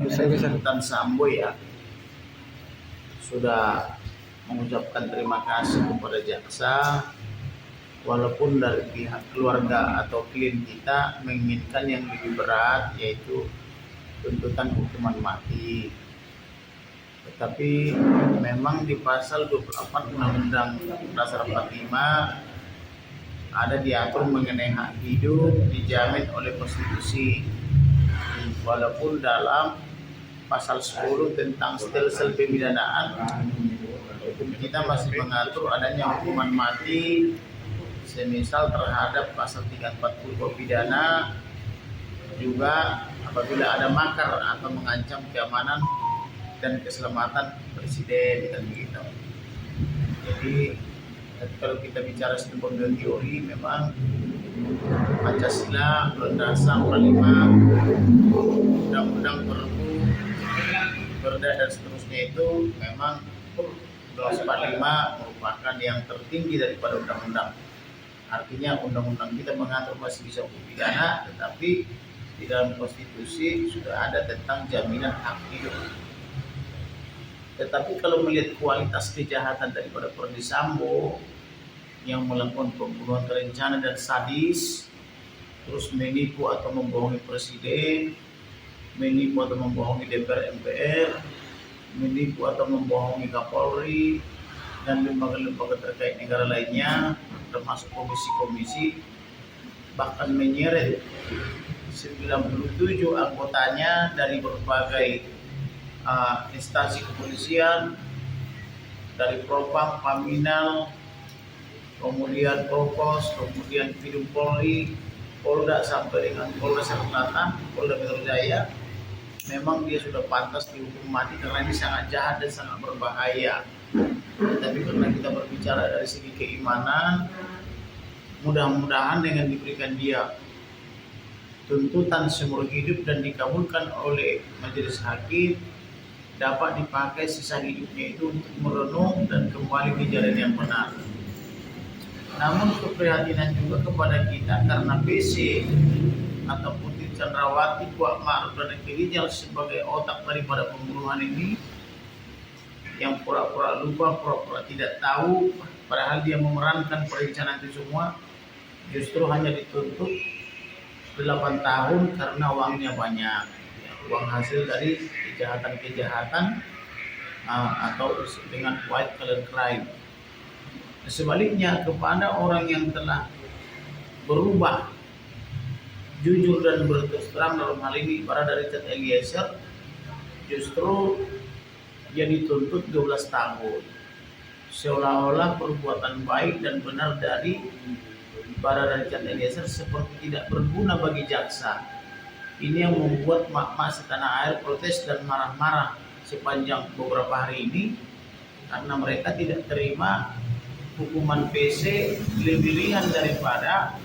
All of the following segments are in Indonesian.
mengenai tuntutan Sambo ya, sudah mengucapkan terima kasih kepada jaksa, walaupun dari pihak keluarga atau klien kita menginginkan yang lebih berat, yaitu tuntutan hukuman mati. Tetapi memang di pasal 24 Undang-Undang Dasar 45 ada diatur mengenai hak hidup dijamin oleh konstitusi, walaupun dalam pasal 10 tentang stelsel pemidanaan hukum kita masih mengatur adanya hukuman mati semisal terhadap pasal 340 Kode Pidana, juga apabila ada makar atau mengancam keamanan dan keselamatan presiden dan begitu. Jadi kalau kita bicara sistem teori, memang Pancasila, Undang-Undang 45, Undang-Undang Perpu, Perda dan seterusnya itu memang 245 merupakan yang tertinggi daripada undang-undang. Artinya undang-undang kita mengatur masih bisa hukum pidana, tetapi di dalam konstitusi sudah ada tentang jaminan hak hidup. Tetapi kalau melihat kualitas kejahatan daripada Ferdy Sambo yang melakukan pembunuhan terencana dan sadis, terus menipu atau membohongi presiden, menipu atau membohongi DPR MPR, menipu atau membohongi Kapolri dan lembaga-lembaga terkait negara lainnya, termasuk komisi-komisi, bahkan menyeret 97 anggotanya dari berbagai instansi kepolisian, dari Propam, Paminal, kemudian Provos, kemudian Bidum Polri, Polda sampai dengan Polda Selatan, Polda Metro Jaya. Memang dia sudah pantas dihukum mati karena ini sangat jahat dan sangat berbahaya. Tapi karena kita berbicara dari segi keimanan, mudah-mudahan dengan diberikan dia tuntutan seumur hidup dan dikabulkan oleh majelis hakim, dapat dipakai sisa hidupnya itu untuk merenung dan kembali ke jalan yang benar. Namun keprihatinan juga kepada kita karena PC atau Putri Chandrawati, Kuat Ma'ruf dan Ricky Rijal sebagai otak daripada pembunuhan ini, yang pura-pura lupa, pura-pura tidak tahu, padahal dia memerankan perencanaan itu semua, justru hanya dituntut 8 tahun karena uangnya banyak, uang hasil dari kejahatan-kejahatan atau dengan white collar crime. Sebaliknya kepada orang yang telah berubah, jujur dan berterus terang, dalam hal ini Barada Richard Eliezer, justru dia dituntut 12 tahun. Seolah-olah perbuatan baik dan benar dari Barada Richard Eliezer seperti tidak berguna bagi jaksa. Ini yang membuat mak-mak setanah air protes dan marah-marah sepanjang beberapa hari ini, karena mereka tidak terima hukuman PC lebih ringan daripada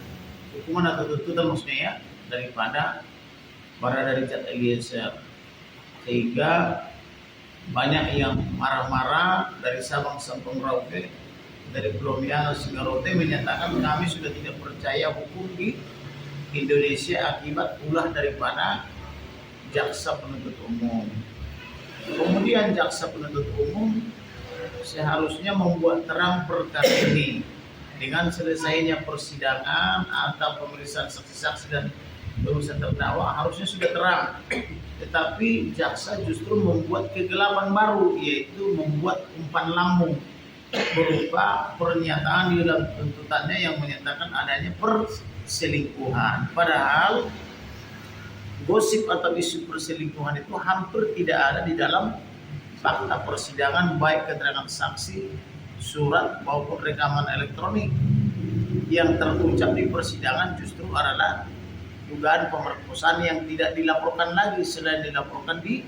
hukuman atau tuntutan maksudnya ya, daripada Barada Richard Eliezer. Sehingga banyak yang marah-marah dari Sabang sampai Merauke, dari Pulau Miangas hingga Rote, menyatakan kami sudah tidak percaya hukum di Indonesia akibat ulah daripada jaksa penuntut umum. Kemudian jaksa penuntut umum seharusnya membuat terang perkara ini dengan selesainya persidangan atau pemeriksaan saksi-saksi dan pemeriksaan terdakwa harusnya sudah terang. Tetapi jaksa justru membuat kegelapan baru, yaitu membuat umpan lambung berupa pernyataan di dalam tuntutannya yang menyatakan adanya perselingkuhan. Padahal gosip atau isu perselingkuhan itu hampir tidak ada di dalam fakta persidangan, baik keterangan saksi, surat maupun rekaman elektronik. Yang terucap di persidangan justru adalah dugaan pemerkosaan yang tidak dilaporkan lagi, selain dilaporkan di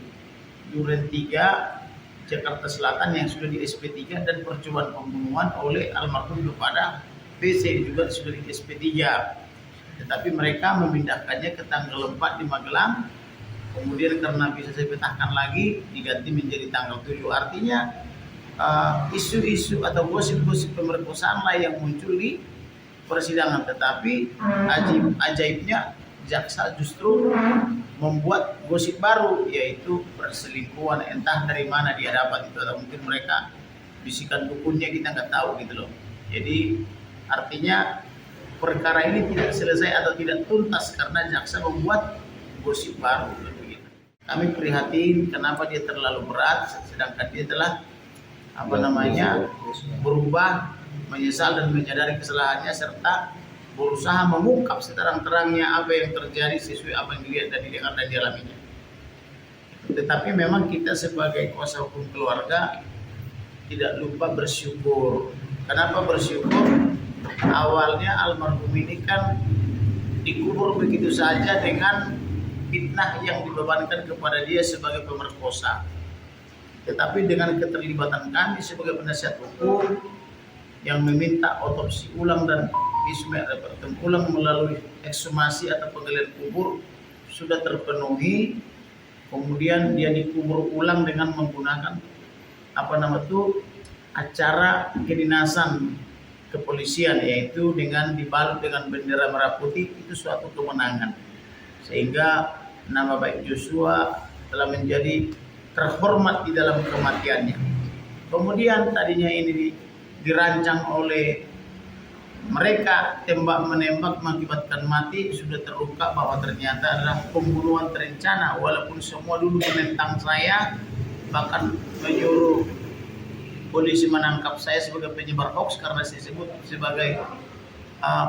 Duren 3 Jakarta Selatan yang sudah di SP3, dan percobaan pembunuhan oleh almarhum kepada PC juga sudah di SP3. Tetapi mereka memindahkannya ke tanggal 4 di Magelang. Kemudian karena bisa saya petahkan lagi, diganti menjadi tanggal 7. Artinya isu-isu atau gosip-gosip pemerkosaan lah yang muncul di persidangan. Tetapi ajaibnya jaksa justru membuat gosip baru, yaitu perselingkuhan. Entah dari mana dia dapat itu, atau mungkin mereka bisikan dukunnya, kita nggak tahu gitu loh. Jadi artinya perkara ini tidak selesai atau tidak tuntas karena jaksa membuat gosip baru. Begitu. Kami prihatin kenapa dia terlalu berat, sedangkan dia telah berubah, menyesal dan menyadari kesalahannya serta berusaha mengungkap seterang-terangnya apa yang terjadi sesuai apa yang dilihat dan didengar dan dialaminya. Tetapi memang kita sebagai kuasa hukum keluarga tidak lupa bersyukur. Kenapa bersyukur? Awalnya almarhum ini kan dikubur begitu saja dengan fitnah yang dibebankan kepada dia sebagai pemerkosa. Tetapi dengan keterlibatan kami sebagai penasihat hukum yang meminta otopsi ulang dan visum ulang melalui ekshumasi atau penggalian kubur sudah terpenuhi, kemudian dia dikubur ulang dengan menggunakan acara kedinasan kepolisian, yaitu dengan dibalut dengan bendera merah putih. Itu suatu kemenangan, sehingga nama baik Joshua telah menjadi terhormat di dalam kematiannya. Kemudian tadinya ini dirancang oleh mereka tembak menembak mengakibatkan mati, sudah terungkap bahwa ternyata adalah pembunuhan terencana. Walaupun semua dulu menentang saya, bahkan menyuruh polisi menangkap saya sebagai penyebar hoax karena saya sebut sebagai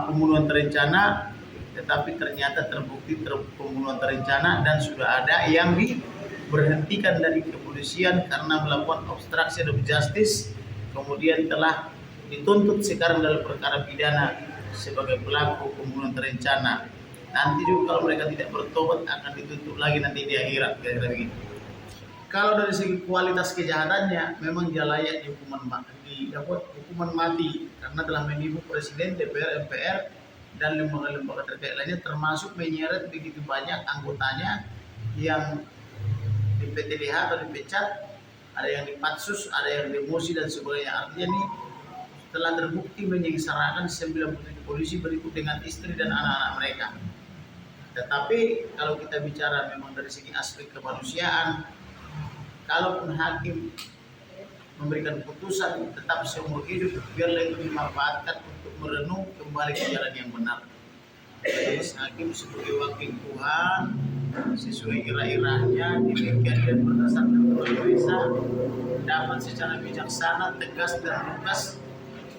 pembunuhan terencana, tetapi ternyata terbukti pembunuhan terencana dan sudah ada yang diberhentikan dari kepolisian karena melakukan obstruction of justice, kemudian telah dituntut sekarang dalam perkara pidana sebagai pelaku pembunuhan terencana. Nanti juga kalau mereka tidak bertobat akan dituntut lagi nanti di akhirat, kira-kira begitu. Kalau dari segi kualitas kejahatannya memang dia layak dapat hukuman mati karena telah menipu Presiden, DPR, MPR dan lembaga-lembaga terkait lainnya, termasuk menyeret begitu banyak anggotanya yang di PTDH atau dipecat, ada yang dipatsus, ada yang demosi dan sebagainya. Artinya ini telah terbukti menyengsarakan 97 polisi berikut dengan istri dan anak-anak mereka. Tetapi kalau kita bicara memang dari segi aspek kemanusiaan, kalaupun hakim memberikan putusan tetap seumur hidup, biarlah itu dimanfaatkan untuk merenung kembali ke jalan yang benar. Jadi hakim sebagai wakil Tuhan sesuai irah-irahnya, demikian dan berdasarkan analisa dapat secara bijaksana, tegas dan lugas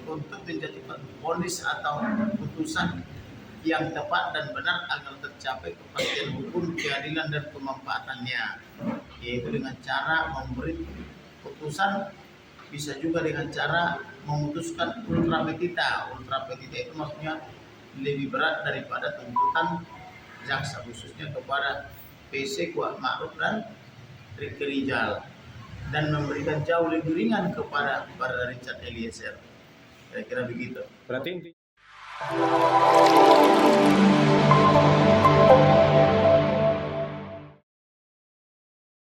untuk menjatuhkan vonis atau putusan yang tepat dan benar agar tercapai kepastian hukum, keadilan dan pemanfaatannya, yaitu dengan cara memberi putusan, bisa juga dengan cara memutuskan ultra petita. Ultra petita itu maksudnya lebih berat daripada tuntutan jaksa, khususnya kepada PC, Kuat Ma'ruf dan Ricky Rijal, dan memberikan jauh lebih ringan kepada Richard Eliezer. Kira-kira begitu. Berarti